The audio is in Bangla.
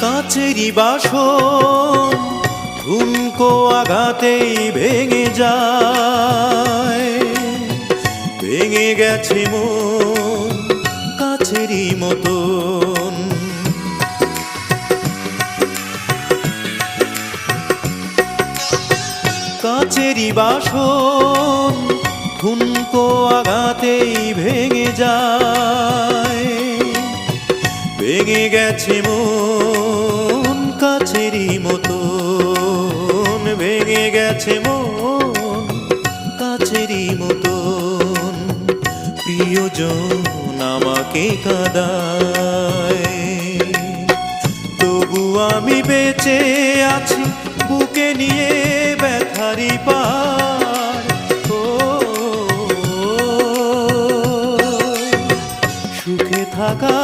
কাছেরই বাসন ঠুনকো আঘাতেই ভেঙে যায়, ভেঙে গেছে মন কাছেরই মতন। কাছেরই বাসন ঠুনকো আঘাতেই ভেঙে যায়, ভেঙে গেছে মন কাছেরই মতন, ভেঙে গেছে মন কাছেরই মতন। প্রিয়জন আমাকে কাঁদায়, তবু আমি বেঁচে আছি বুকে নিয়ে ব্যথারি পার। ও সুখে থাকা